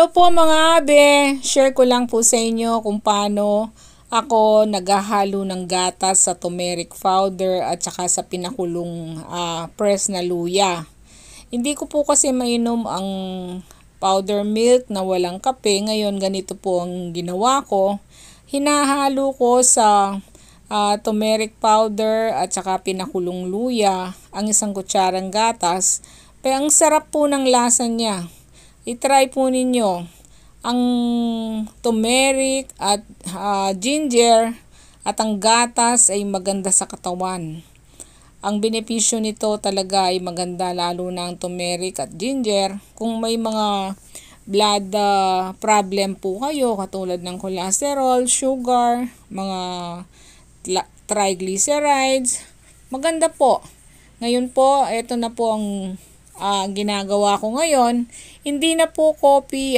Hello po mga abe! Share ko lang po sa inyo kung paano ako naghahalo ng gatas sa turmeric powder at saka sa pinakulong press na luya. Hindi ko po kasi mainom ang powder milk na walang kape. Ngayon ganito po ang ginawa ko. Hinahalo ko sa turmeric powder at saka pinakulong luya ang isang kutsarang gatas. Pero ang sarap po ng lasa niya. I-try po ninyo ang turmeric at ginger at ang gatas ay maganda sa katawan. Ang benepisyo nito talaga ay maganda, lalo na ang turmeric at ginger. Kung may mga blood problem po kayo katulad ng cholesterol, sugar, mga triglycerides, maganda po. Ngayon po, ito na po ang ginagawa ko ngayon. Hindi na po coffee